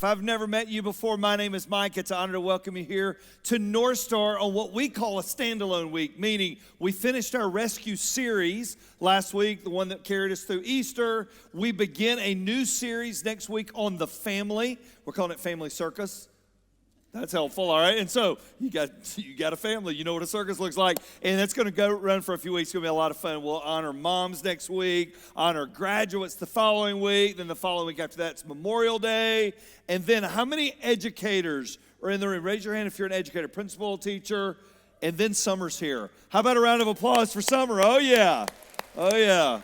If I've never met you before, my name is Mike. It's an honor to welcome you here to NorthStar on what we call a standalone week, meaning we finished our rescue series last week, the one that carried us through Easter. We begin a new series next week on the family. We're calling it Family Circus. That's helpful, all right? And so you got a family. You know what a circus looks like. And it's going to go run for a few weeks. It's going to be a lot of fun. We'll honor moms next week, honor graduates the following week. Then the following week after that, it's Memorial Day. And then how many educators are in the room? Raise your hand if you're an educator, principal, teacher. And then Summer's here. How about a round of applause for Summer? Oh, yeah. Oh, yeah.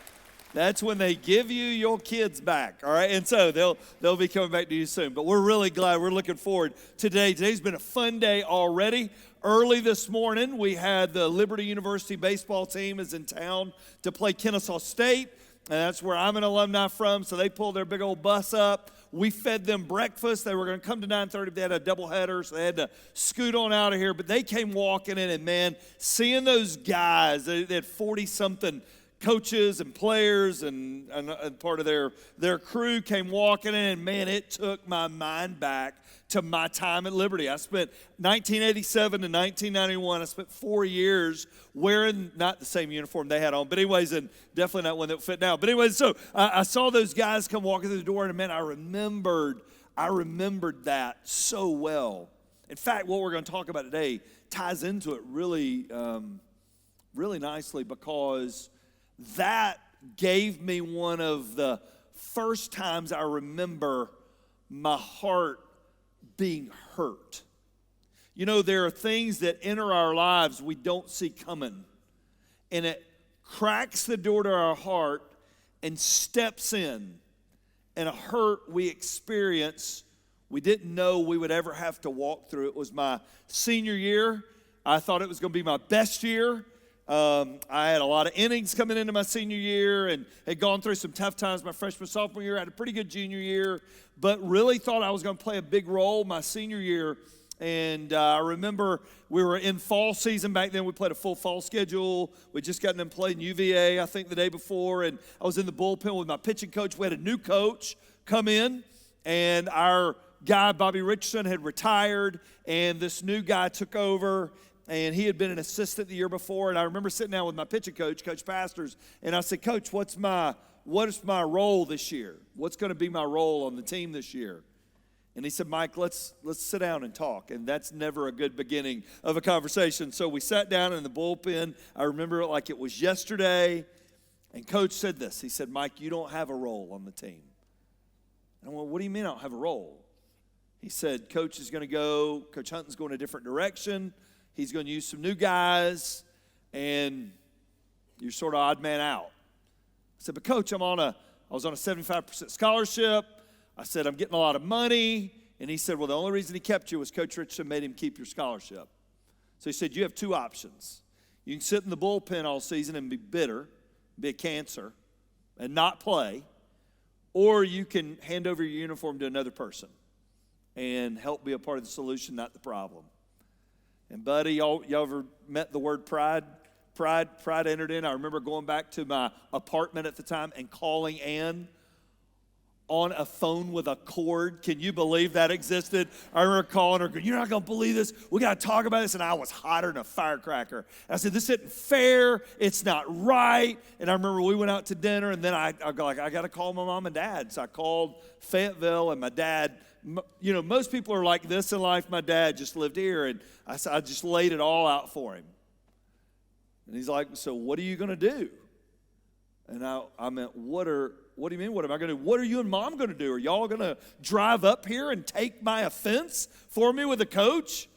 That's when they give you your kids back, all right? And so they'll be coming back to you soon. But we're really glad. We're looking forward to today. Today's been a fun day already. Early this morning, we had the Liberty University baseball team is in town to play Kennesaw State. And that's where I'm an alumni from, so they pulled their big old bus up. We fed them breakfast. They were going to come to 9:30. They had a doubleheader, so they had to scoot on out of here. But they came walking in, and, man, seeing those guys, they had 40-something coaches and players and part of their crew came walking in, and man, it took my mind back to my time at Liberty. I spent 1987 to 1991. I spent 4 years wearing not the same uniform they had on, but anyways, and definitely not one that fit now. But anyways, so I saw those guys come walking through the door, and man, I remembered that so well. In fact, what we're going to talk about today ties into it really, really nicely, because that gave me one of the first times I remember my heart being hurt. You know, there are things that enter our lives we don't see coming, and it cracks the door to our heart and steps in, and a hurt we experience we didn't know we would ever have to walk through. It was my senior year. I thought it was going to be my best year. I had a lot of innings coming into my senior year and had gone through some tough times my freshman, sophomore year. I had a pretty good junior year, but really thought I was going to play a big role my senior year. And I remember we were in fall season back then. We played a full fall schedule. We just gotten them playing UVA, I think, the day before. And I was in the bullpen with my pitching coach. We had a new coach come in, and our guy, Bobby Richardson, had retired, and this new guy took over. And he had been an assistant the year before. And I remember sitting down with my pitching coach, Coach Pastors, and I said, Coach, what is my role this year? What's going to be my role on the team this year? And he said, Mike, let's sit down and talk. And that's never a good beginning of a conversation. So we sat down in the bullpen. I remember it like it was yesterday. And Coach said this. He said, Mike, you don't have a role on the team. And I went, what do you mean I don't have a role? He said, Coach Hunton's going a different direction. He's going to use some new guys, and you're sort of odd man out. I said, but Coach, I was on a 75% scholarship. I said, I'm getting a lot of money. And he said, well, the only reason he kept you was Coach Richardson made him keep your scholarship. So he said, you have two options. You can sit in the bullpen all season and be bitter, be a cancer, and not play, or you can hand over your uniform to another person and help be a part of the solution, not the problem. And buddy, y'all ever met the word pride? Pride entered in. I remember going back to my apartment at the time and calling Ann on a phone with a cord. Can you believe that existed? I remember calling her, you're not going to believe this. We got to talk about this. And I was hotter than a firecracker. I said, this isn't fair. It's not right. And I remember we went out to dinner, and then I got to call my mom and dad. So I called Fayetteville, and my dad, you know, most people are like this in life. My dad just lived here, and I just laid it all out for him. And he's like, so what are you going to do? And I meant, what do you mean, what am I going to do? What are you and Mom going to do? Are y'all going to drive up here and take my offense for me with the coach?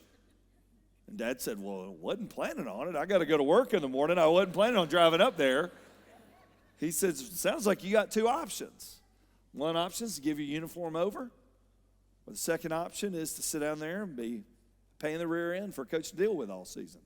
And Dad said, well, I wasn't planning on it. I got to go to work in the morning. I wasn't planning on driving up there. He said, sounds like you got two options. One option is to give your uniform over. The second option is to sit down there and be paying the rear end for a coach to deal with all season.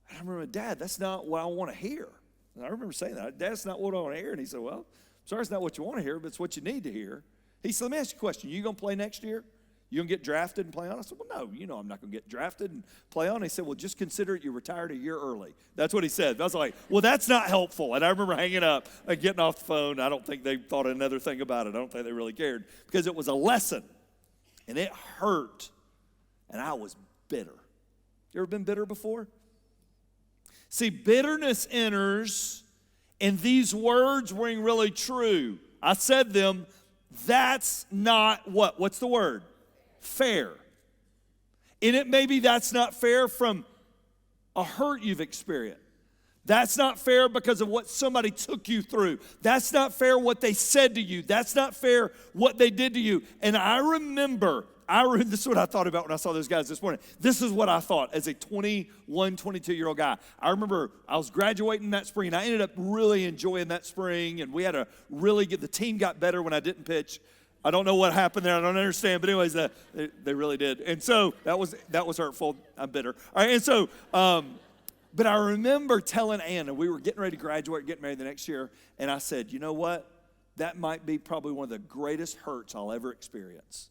And I remember, Dad, that's not what I want to hear. And I remember saying that. Dad, that's not what I want to hear. And he said, well, sorry, it's not what you want to hear, but it's what you need to hear. He said, let me ask you a question. You going to play next year? You going to get drafted and play on? I said, well, no, I'm not going to get drafted and play on. He said, well, just consider it you retired a year early. That's what he said. I was like, well, that's not helpful. And I remember hanging up and getting off the phone. I don't think they thought another thing about it. I don't think they really cared because it was a lesson. And it hurt. And I was bitter. You ever been bitter before? See, bitterness enters, and these words ring really true. I said them. That's not what? What's the word? Fair. And it maybe that's not fair from a hurt you've experienced. That's not fair because of what somebody took you through. That's not fair what they said to you. That's not fair what they did to you. And I remember, this is what I thought about when I saw those guys this morning. This is what I thought as a 21, 22-year-old guy. I remember I was graduating that spring, and I ended up really enjoying that spring, and we had the team got better when I didn't pitch. I don't know what happened there. I don't understand. But anyways, they really did. And so that was hurtful. I'm bitter. All right, and so, but I remember telling Anna, we were getting ready to graduate, getting married the next year, and I said, you know what? That might be probably one of the greatest hurts I'll ever experience.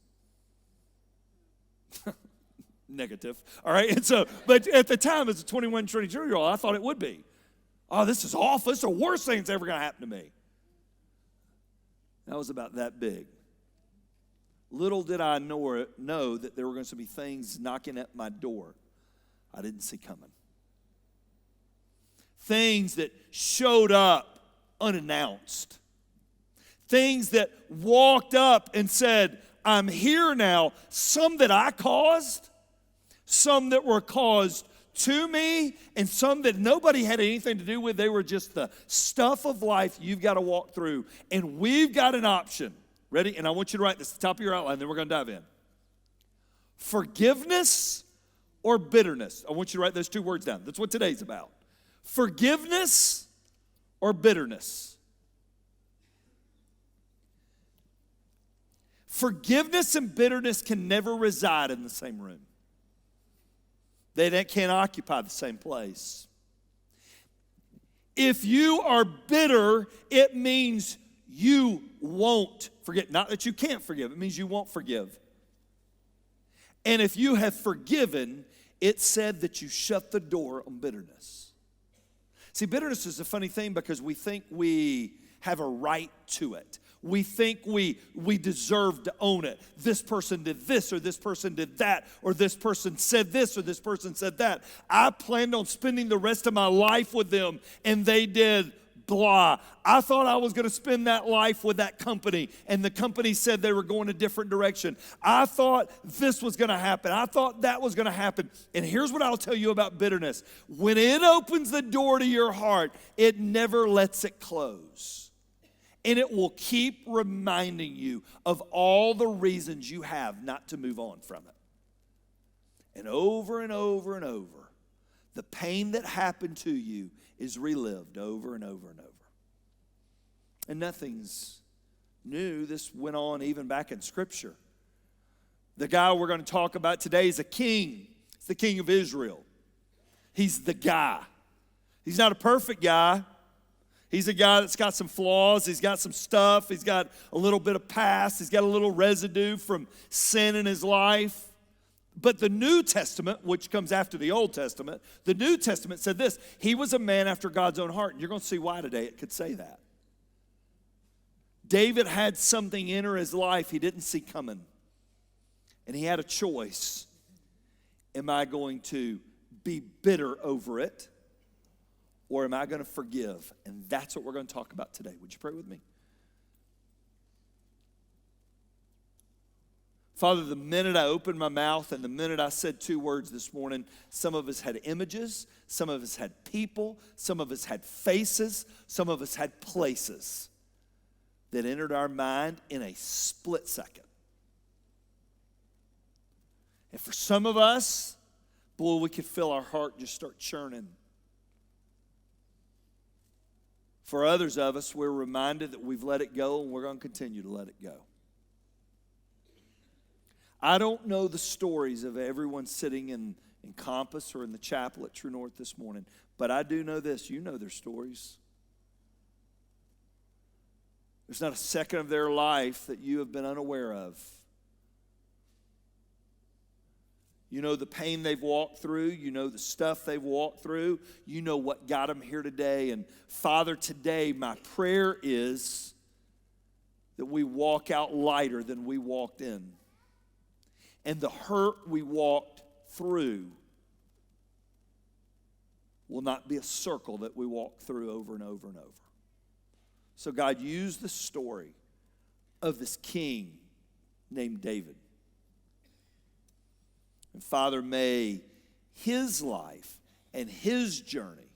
Negative. All right, and so, but at the time, as a 21, 22-year-old, I thought it would be. Oh, this is awful. This is the worst thing that's ever going to happen to me. That was about that big. Little did I know that there were going to be things knocking at my door I didn't see coming. Things that showed up unannounced. Things that walked up and said, I'm here now. Some that I caused, some that were caused to me, and some that nobody had anything to do with. They were just the stuff of life you've got to walk through. And we've got an option. Ready? And I want you to write this at the top of your outline, then we're going to dive in. Forgiveness or bitterness. I want you to write those two words down. That's what today's about. Forgiveness or bitterness. Forgiveness and bitterness can never reside in the same room. They can't occupy the same place. If you are bitter, it means you won't forget. Not that you can't forgive. It means you won't forgive. And if you have forgiven, it said that you shut the door on bitterness. See, bitterness is a funny thing because we think we have a right to it. We think we deserve to own it. This person did this, or this person did that, or this person said this, or this person said that. I planned on spending the rest of my life with them, and they did blah. I thought I was going to spend that life with that company, and the company said they were going a different direction. I thought this was going to happen. I thought that was going to happen. And here's what I'll tell you about bitterness. When it opens the door to your heart, it never lets it close. And it will keep reminding you of all the reasons you have not to move on from it. And over and over and over, the pain that happened to you is relived over and over and over. And nothing's new. This went on even back in Scripture. The guy we're going to talk about today is a king. It's the king of Israel. He's the guy. He's not a perfect guy. He's a guy that's got some flaws. He's got some stuff. He's got a little bit of past. He's got a little residue from sin in his life. But the New Testament, which comes after the Old Testament, the New Testament said this: he was a man after God's own heart. And you're going to see why today it could say that. David had something enter his life he didn't see coming. And he had a choice. Am I going to be bitter over it? Or am I going to forgive? And that's what we're going to talk about today. Would you pray with me? Father, the minute I opened my mouth and the minute I said two words this morning, some of us had images, some of us had people, some of us had faces, some of us had places that entered our mind in a split second. And for some of us, boy, we could feel our heart just start churning. For others of us, we're reminded that we've let it go and we're going to continue to let it go. I don't know the stories of everyone sitting in Compass or in the chapel at True North this morning, but I do know this. You know their stories. There's not a second of their life that you have been unaware of. You know the pain they've walked through. You know the stuff they've walked through. You know what got them here today. And Father, today my prayer is that we walk out lighter than we walked in. And the hurt we walked through will not be a circle that we walk through over and over and over. So God, use the story of this king named David. And Father, may his life and his journey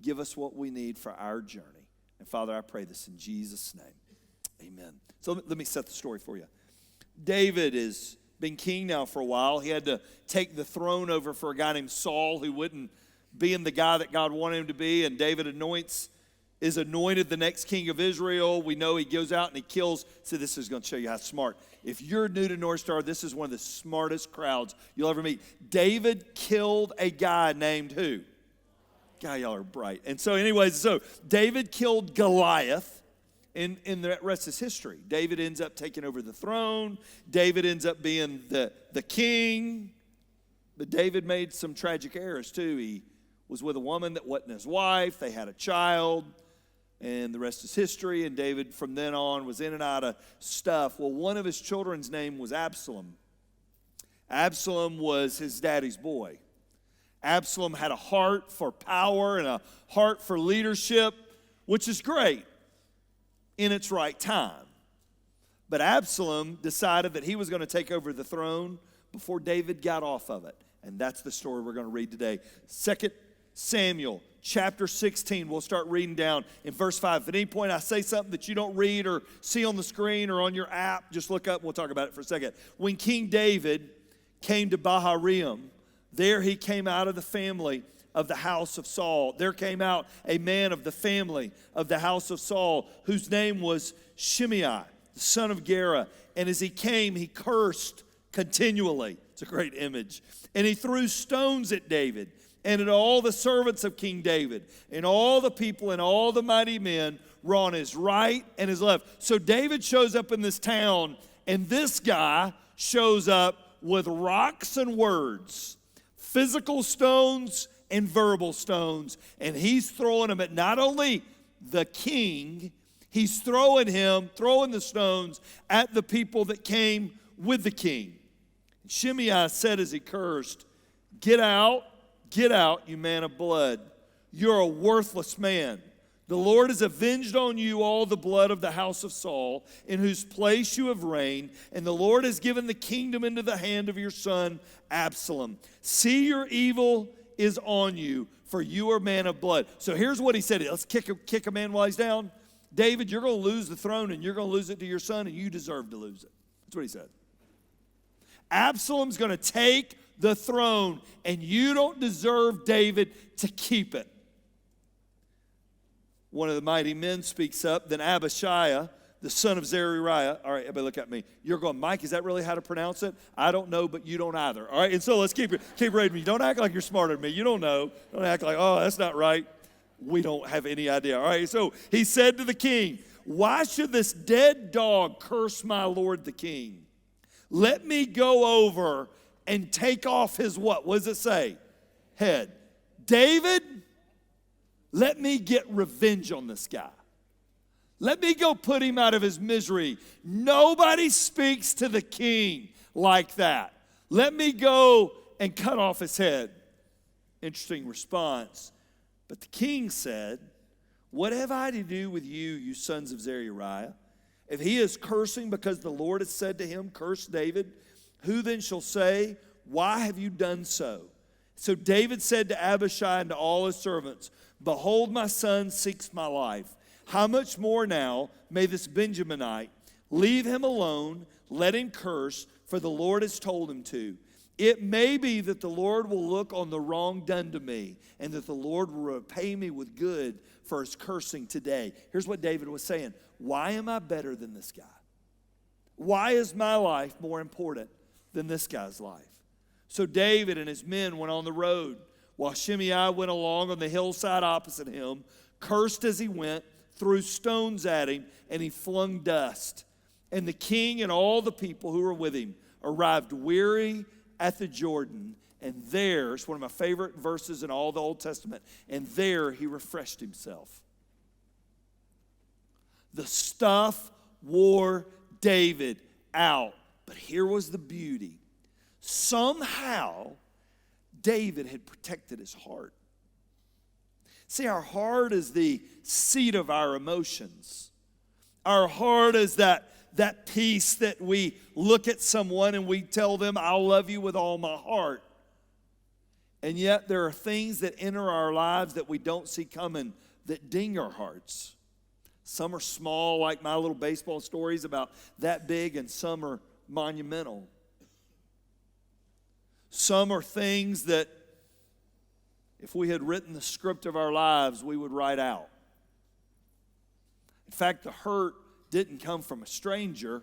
give us what we need for our journey. And Father, I pray this in Jesus' name. Amen. So let me set the story for you. David has been king now for a while. He had to take the throne over for a guy named Saul who wouldn't be the guy that God wanted him to be. And David is anointed the next king of Israel. We know he goes out and he kills. So this is going to show you how smart. If you're new to NorthStar, this is one of the smartest crowds you'll ever meet. David killed a guy named who? God, y'all are bright. And so anyways, so David killed Goliath. In the rest is history. David ends up taking over the throne. David ends up being the king. But David made some tragic errors too. He was with a woman that wasn't his wife. They had a child. And the rest is history. And David, from then on, was in and out of stuff. Well, one of his children's name was Absalom. Absalom was his daddy's boy. Absalom had a heart for power and a heart for leadership, which is great in its right time. But Absalom decided that he was going to take over the throne before David got off of it. And that's the story we're going to read today. 2 Samuel chapter 16. We'll start reading down in verse 5. If at any point I say something that you don't read or see on the screen or on your app, just look up and we'll talk about it for a second. When King David came to Bahariam, there he came out of the family of the house of Saul. There came out a man of the family of the house of Saul, whose name was Shimei, the son of Gera. And as he came, he cursed continually. It's a great image. And he threw stones at David and at all the servants of King David. And all the people and all the mighty men were on his right and his left. So David shows up in this town, and this guy shows up with rocks and words, physical stones and verbal stones, and he's throwing them at not only the king, he's throwing the stones at the people that came with the king. Shimei said as he cursed, get out, you man of blood. You're a worthless man. The Lord has avenged on you all the blood of the house of Saul, in whose place you have reigned, and the Lord has given the kingdom into the hand of your son Absalom. See, your evil is on you, for you are a man of blood. So here's what he said. Let's kick a man while he's down. David, you're going to lose the throne, and you're going to lose it to your son, and you deserve to lose it. That's what he said. Absalom's going to take the throne, and you don't deserve David to keep it. One of the mighty men speaks up. Then Abishai, the son of Zeruiah. All right, everybody look at me. You're going, Mike, is that really how to pronounce it? I don't know, but you don't either. All right, and so let's keep reading me. Don't act like you're smarter than me. You don't know. Don't act like, oh, that's not right. We don't have any idea. All right, so he said to the king, why should this dead dog curse my lord the king? Let me go over and take off his what? What does it say? Head. David, let me get revenge on this guy. Let me go put him out of his misery. Nobody speaks to the king like that. Let me go and cut off his head. Interesting response. But the king said, what have I to do with you, you sons of Zeruiah? If he is cursing because the Lord has said to him, curse David, who then shall say, why have you done so? So David said to Abishai and to all his servants, behold, my son seeks my life. How much more now may this Benjaminite leave him alone, let him curse, for the Lord has told him to. It may be that the Lord will look on the wrong done to me, and that the Lord will repay me with good for his cursing today. Here's what David was saying. Why am I better than this guy? Why is my life more important than this guy's life? So David and his men went on the road, while Shimei went along on the hillside opposite him, cursed as he went, threw stones at him, and he flung dust. And the king and all the people who were with him arrived weary at the Jordan, and there, it's one of my favorite verses in all the Old Testament, and there he refreshed himself. The stuff wore David out. But here was the beauty. Somehow, David had protected his heart. See, our heart is the seat of our emotions. Our heart is that piece that we look at someone and we tell them, I'll love you with all my heart. And yet there are things that enter our lives that we don't see coming that ding our hearts. Some are small, like my little baseball stories about that big, and some are monumental. Some are things that if we had written the script of our lives, we would write out. In fact, the hurt didn't come from a stranger.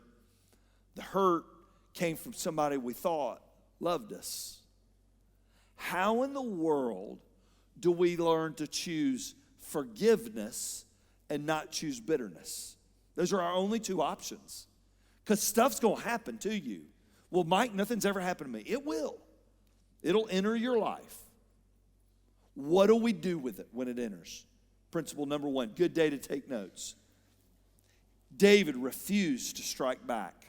The hurt came from somebody we thought loved us. How in the world do we learn to choose forgiveness and not choose bitterness? Those are our only two options. Because stuff's going to happen to you. Well, Mike, nothing's ever happened to me. It will. It'll enter your life. What do we do with it when it enters? Principle number one, good day to take notes. David refused to strike back.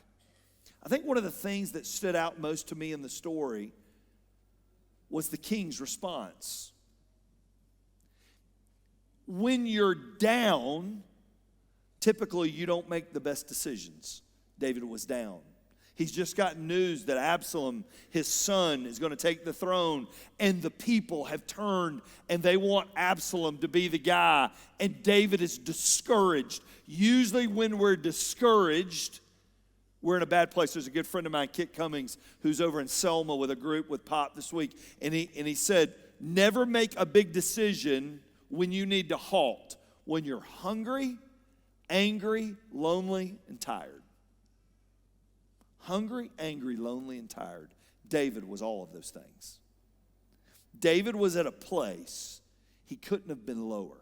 I think one of the things that stood out most to me in the story was the king's response. When you're down, typically you don't make the best decisions. David was down. He's just gotten news that Absalom, his son, is going to take the throne, and the people have turned and they want Absalom to be the guy, and David is discouraged. Usually when we're discouraged, we're in a bad place. There's a good friend of mine, Kit Cummings, who's over in Selma with a group with Pop this week, and he said, never make a big decision when you need to halt, when you're hungry, angry, lonely, and tired. Hungry, angry, lonely, and tired. David was all of those things. David was at a place he couldn't have been lower.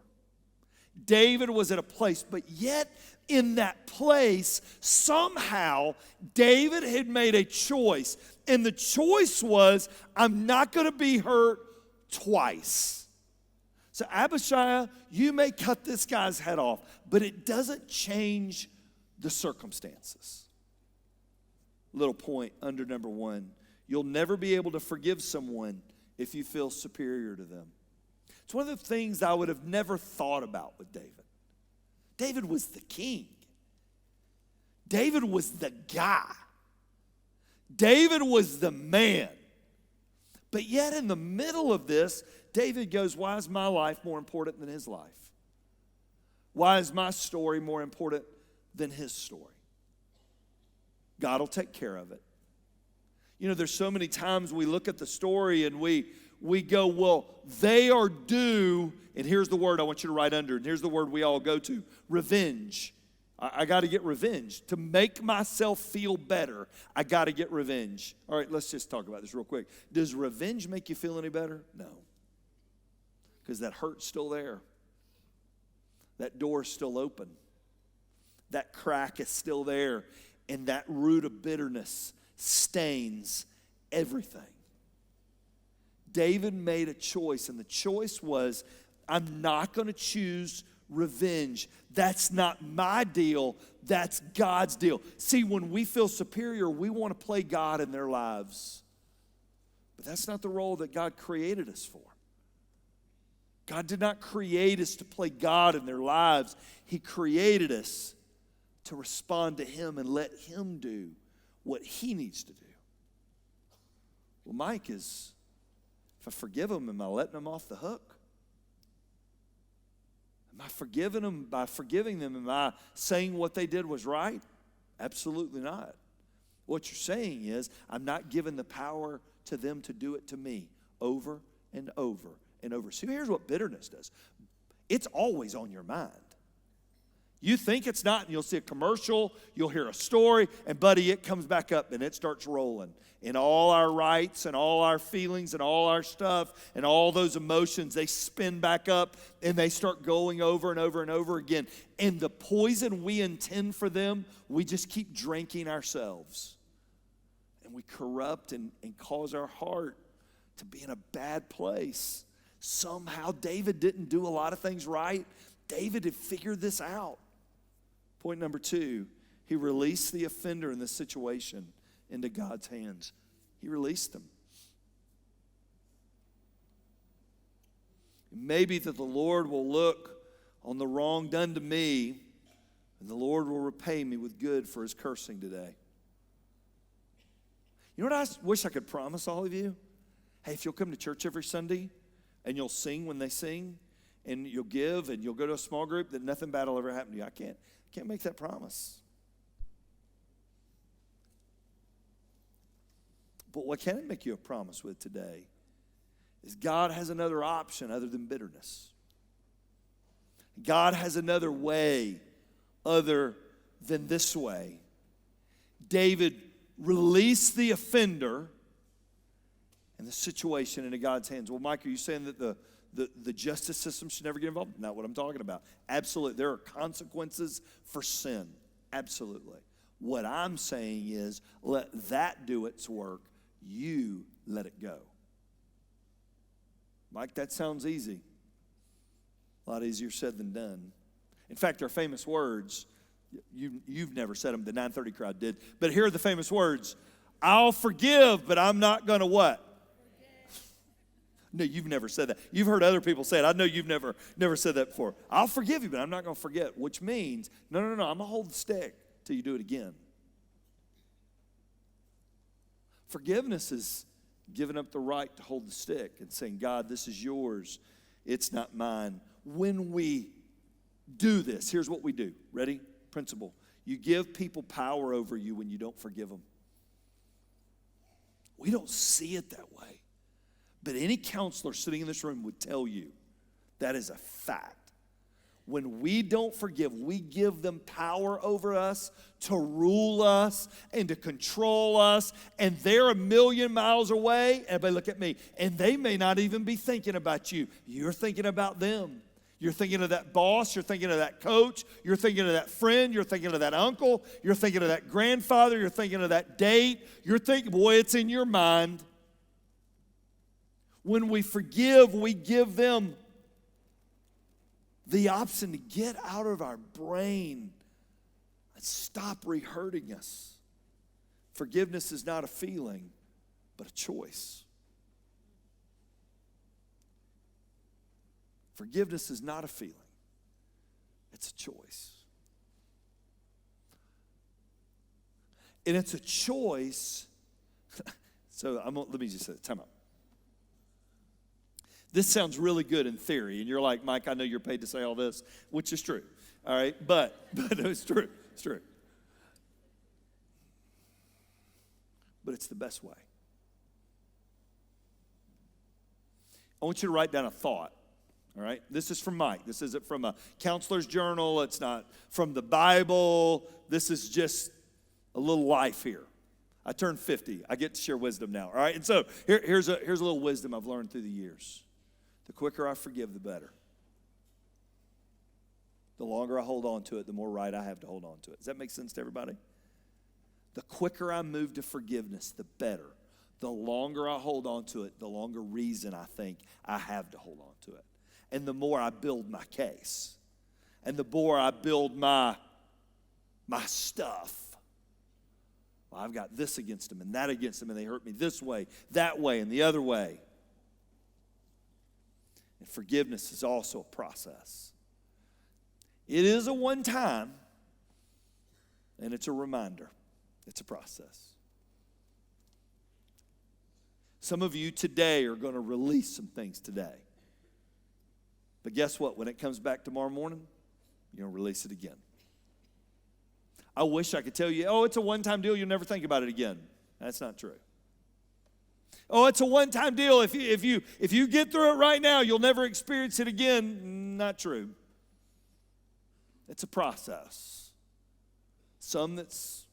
David was at a place, but yet in that place, somehow David had made a choice. And the choice was, I'm not going to be hurt twice. So Abishai, you may cut this guy's head off, but it doesn't change the circumstances. Little point under number one. You'll never be able to forgive someone if you feel superior to them. It's one of the things I would have never thought about with David. David was the king. David was the guy. David was the man. But yet in the middle of this, David goes, why is my life more important than his life? Why is my story more important than his story? God will take care of it. You know, there's so many times we look at the story and we go, well, they are due, and here's the word I want you to write under, and here's the word we all go to, revenge. I got to get revenge. To make myself feel better, I got to get revenge. All right, let's just talk about this real quick. Does revenge make you feel any better? No. Because that hurt's still there. That door's still open. That crack is still there. And that root of bitterness stains everything. David made a choice, and the choice was, I'm not going to choose revenge. That's not my deal. That's God's deal. See, when we feel superior, we want to play God in their lives. But that's not the role that God created us for. God did not create us to play God in their lives. He created us to respond to Him and let Him do what He needs to do. Well, Mike, if I forgive them, am I letting them off the hook? Am I forgiving them? By forgiving them, am I saying what they did was right? Absolutely not. What you're saying is, I'm not giving the power to them to do it to me over and over and over. See, here's what bitterness does. It's always on your mind. You think it's not, and you'll see a commercial, you'll hear a story, and buddy, it comes back up and it starts rolling. And all our rights and all our feelings and all our stuff and all those emotions, they spin back up and they start going over and over and over again. And the poison we intend for them, we just keep drinking ourselves. and we corrupt and cause our heart to be in a bad place. Somehow David didn't do a lot of things right. David had figured this out. Point number 2, he released the offender in this situation into God's hands. He released them. Maybe that the Lord will look on the wrong done to me, and the Lord will repay me with good for his cursing today. You know what I wish I could promise all of you? Hey, if you'll come to church every Sunday and you'll sing when they sing and you'll give and you'll go to a small group, that nothing bad will ever happen to you. I can't make that promise. But what can I make you a promise with today is God has another option other than bitterness. God has another way other than this way. David released the offender and the situation into God's hands. Well, Mike, are you saying that the justice system should never get involved? Not what I'm talking about. Absolutely. There are consequences for sin. Absolutely. What I'm saying is let that do its work. You let it go. Mike, that sounds easy. A lot easier said than done. In fact, our famous words, you've never said them, the 930 crowd did, but here are the famous words. I'll forgive, but I'm not going to what? No, you've never said that. You've heard other people say it. I know you've never said that before. I'll forgive you, but I'm not going to forget, which means, no, I'm going to hold the stick till you do it again. Forgiveness is giving up the right to hold the stick and saying, God, this is yours. It's not mine. When we do this, here's what we do. Ready? Principle. You give people power over you when you don't forgive them. We don't see it that way. But any counselor sitting in this room would tell you that is a fact. When we don't forgive, we give them power over us to rule us and to control us. And they're a million miles away. Everybody look at me. And they may not even be thinking about you. You're thinking about them. You're thinking of that boss. You're thinking of that coach. You're thinking of that friend. You're thinking of that uncle. You're thinking of that grandfather. You're thinking of that date. You're thinking, boy, it's in your mind. When we forgive, we give them the option to get out of our brain and stop re-hurting us. Forgiveness is not a feeling, but a choice. Forgiveness is not a feeling. It's a choice. And it's a choice. So let me just say, time out. This sounds really good in theory, and you're like, Mike, I know you're paid to say all this, which is true. All right, but it's true. It's true. But it's the best way. I want you to write down a thought. All right, this is from Mike. This isn't from a counselor's journal. It's not from the Bible. This is just a little life here. I turned 50. I get to share wisdom now. All right, and so here's a little wisdom I've learned through the years. The quicker I forgive, the better. The longer I hold on to it, the more right I have to hold on to it. Does that make sense to everybody? The quicker I move to forgiveness, the better. The longer I hold on to it, the longer reason I think I have to hold on to it. And the more I build my case. And the more I build my stuff. Well, I've got this against them and that against them, and they hurt me this way, that way, and the other way. And forgiveness is also a process. It is a one-time, and it's a reminder. It's a process. Some of you today are going to release some things today. But guess what? When it comes back tomorrow morning, you're going to release it again. I wish I could tell you, oh, it's a one-time deal. You'll never think about it again. That's not true. Oh, it's a one-time deal. If you get through it right now, you'll never experience it again. Not true. It's a process. Some that's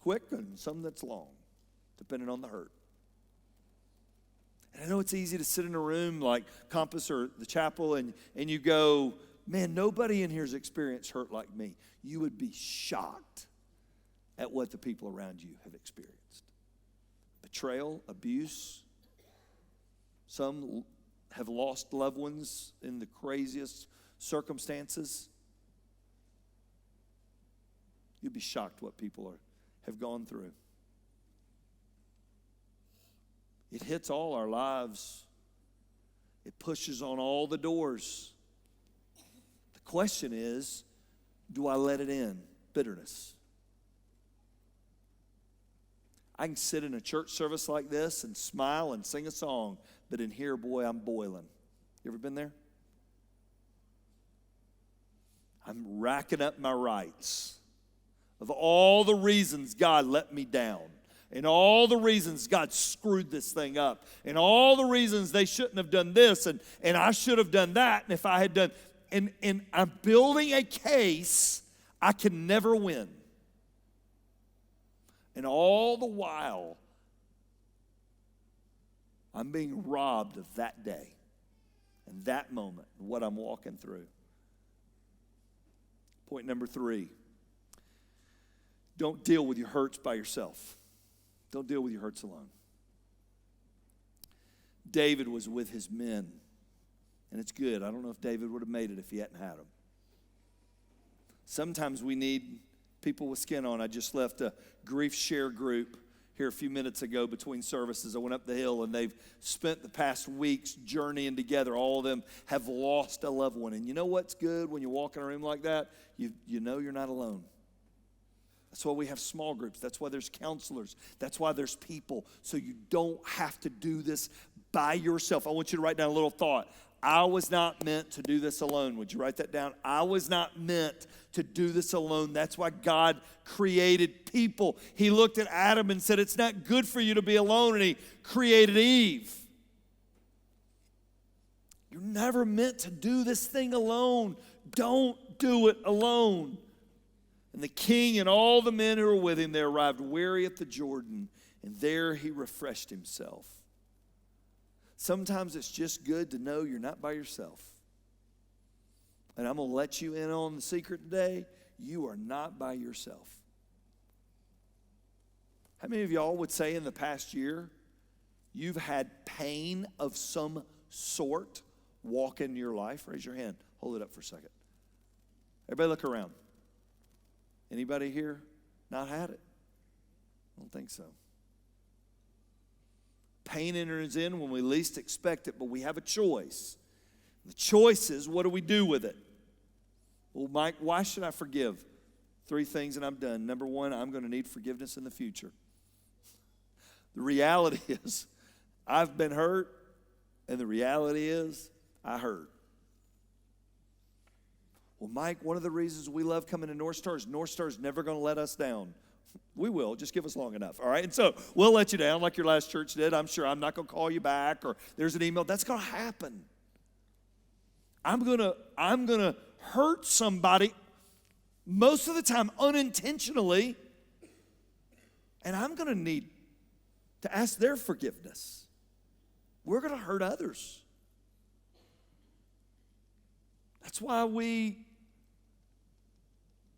quick and some that's long, depending on the hurt. And I know it's easy to sit in a room like Compass or the chapel and you go, man, nobody in here has experienced hurt like me. You would be shocked at what the people around you have experienced. betrayal, abuse. Some have lost loved ones in the craziest circumstances. You'd be shocked what people have gone through. It hits all our lives. It pushes on all the doors. The question is, do I let it in? Bitterness. I can sit in a church service like this and smile and sing a song, but in here, boy, I'm boiling. You ever been there? I'm racking up my rights of all the reasons God let me down, and all the reasons God screwed this thing up, and all the reasons they shouldn't have done this, and I should have done that, and if I had done, and I'm building a case I can never win. And all the while, I'm being robbed of that day and that moment, and what I'm walking through. Point number 3. Don't deal with your hurts by yourself. Don't deal with your hurts alone. David was with his men, and it's good. I don't know if David would have made it if he hadn't had them. Sometimes we need people with skin on. I just left a grief share group here a few minutes ago between services. I went up the hill, and they've spent the past weeks journeying together. All of them have lost a loved one. And you know what's good when you walk in a room like that? You know you're not alone. That's why we have small groups. That's why there's counselors. That's why there's people. So you don't have to do this by yourself. I want you to write down a little thought. I was not meant to do this alone. Would you write that down? I was not meant to do this alone. That's why God created people. He looked at Adam and said, it's not good for you to be alone, and he created Eve. You're never meant to do this thing alone. Don't do it alone. And the king and all the men who were with him, they arrived weary at the Jordan, and there he refreshed himself. Sometimes it's just good to know you're not by yourself. And I'm going to let you in on the secret today. You are not by yourself. How many of y'all would say in the past year you've had pain of some sort walk in your life? Raise your hand. Hold it up for a second. Everybody look around. Anybody here not had it? I don't think so. Pain enters in when we least expect it, but we have a choice. The choice is, what do we do with it? Well, Mike, why should I forgive? 3 things and I'm done. Number 1, I'm going to need forgiveness in the future. The reality is, I've been hurt, and the reality is, I hurt. Well, Mike, one of the reasons we love coming to NorthStar is never going to let us down. We will. Just give us long enough, all right? And so we'll let you down like your last church did. I'm sure I'm not going to call you back, or there's an email. That's going to happen. I'm going to hurt somebody most of the time unintentionally, and I'm going to need to ask their forgiveness. We're going to hurt others. That's why we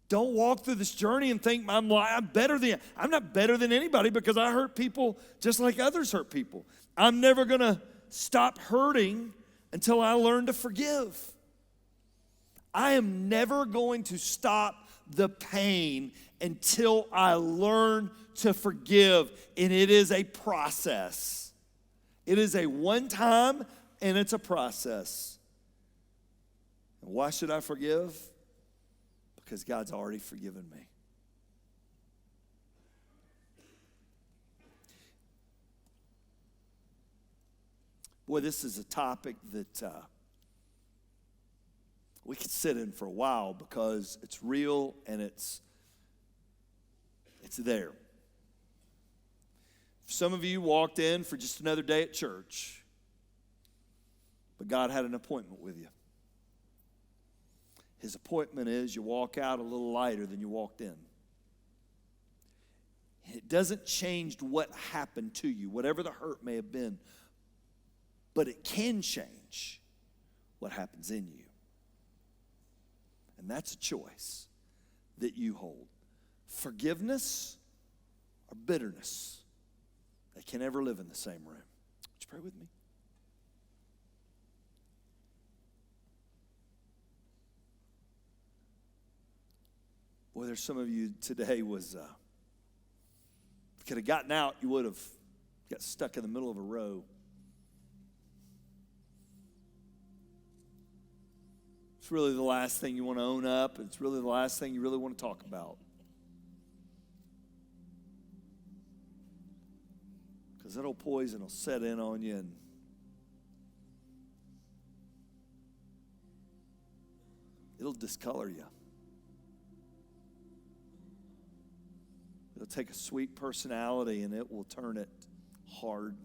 don't walk through this journey and think I'm not better than anybody because I hurt people just like others hurt people. I'm never going to stop hurting until I learn to forgive. I am never going to stop the pain until I learn to forgive, and it is a process. It is a one-time, and it's a process. And why should I forgive? Because God's already forgiven me. Boy, this is a topic that we could sit in for a while because it's real and it's there. Some of you walked in for just another day at church, but God had an appointment with you. His appointment is you walk out a little lighter than you walked in. It doesn't change what happened to you, whatever the hurt may have been, but it can change what happens in you. And that's a choice that you hold. Forgiveness or bitterness. They can't ever live in the same room. Would you pray with me? Boy, there's some of you today was, could have gotten out, you would have got stuck in the middle of a row. It's really the last thing you want to own up. It's really the last thing you really want to talk about. Because that old poison will set in on you and it'll discolor you. It'll take a sweet personality and it will turn it hard,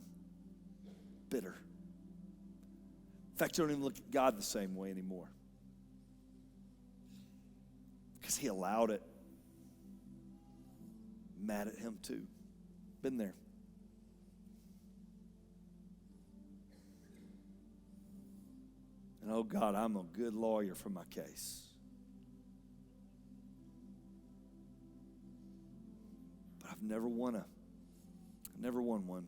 bitter. In fact, you don't even look at God the same way anymore. Because he allowed it. Mad at him too. Been there. And oh God, I'm a good lawyer for my case. But I've never won one.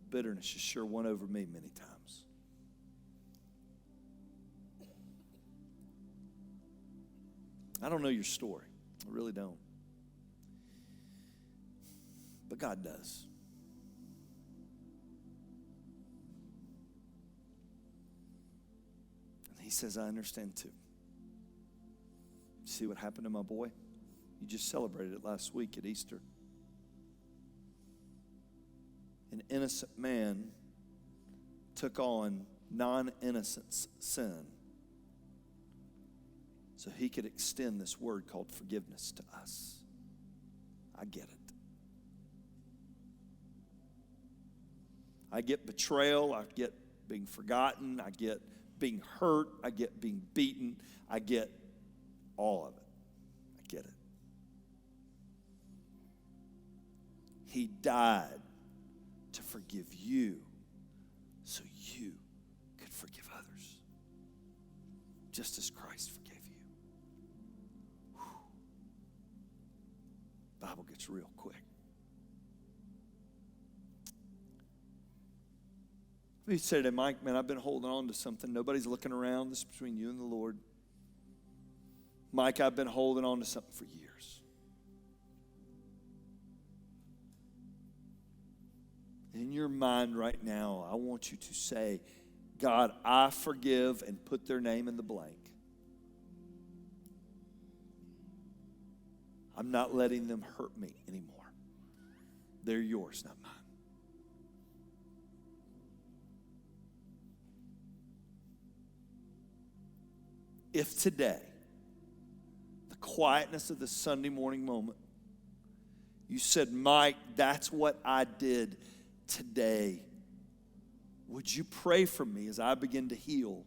Bitterness has sure won over me many times. I don't know your story. I really don't. But God does. And he says, I understand too. See what happened to my boy? You just celebrated it last week at Easter. An innocent man took on non-innocent's sin so he could extend this word called forgiveness to us. I get it. I get betrayal. I get being forgotten. I get being hurt. I get being beaten. I get all of it. I get it. He died to forgive you so you could forgive others, just as Christ forgave you. Whew. Bible gets real quick. You say today, Mike, man, I've been holding on to something. Nobody's looking around. This is between you and the Lord. Mike, I've been holding on to something for years. In your mind right now, I want you to say, God, I forgive, and put their name in the blank. I'm not letting them hurt me anymore. They're yours, not mine. If today, the quietness of the Sunday morning moment, you said, Mike, that's what I did today, would you pray for me as I begin to heal?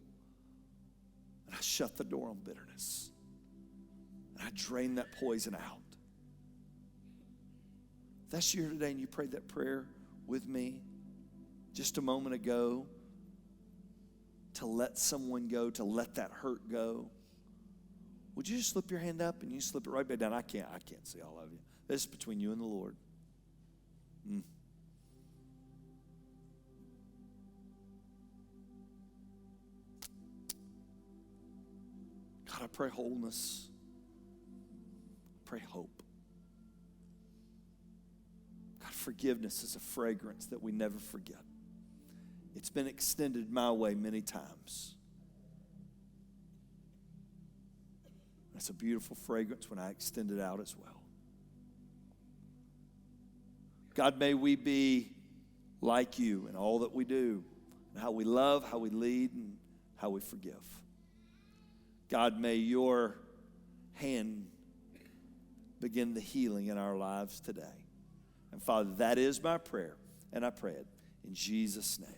And I shut the door on bitterness. And I drain that poison out. If that's you here today and you prayed that prayer with me just a moment ago, to let someone go, to let that hurt go, would you just slip your hand up and you slip it right back down? I can't see all of you. This is between you and the Lord. God, I pray wholeness. I pray hope. God, forgiveness is a fragrance that we never forget. It's been extended my way many times. It's a beautiful fragrance when I extend it out as well. God, may we be like you in all that we do, and how we love, how we lead, and how we forgive. God, may your hand begin the healing in our lives today. And Father, that is my prayer, and I pray it in Jesus' name.